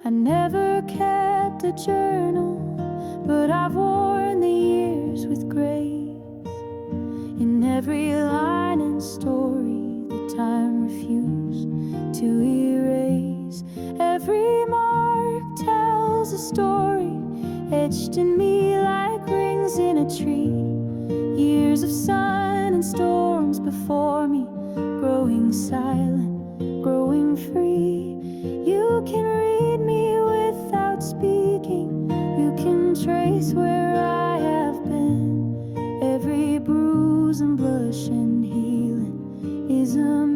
I never kept a journal, but I've worn the years with grace. In every line and story that time refused to erase, every mark tells a story etched in me like rings in a tree. Years of sun and storms before me, growing silent, growing free. You can read me without speaking. You can trace where I have been. Every bruise and blush and healing is a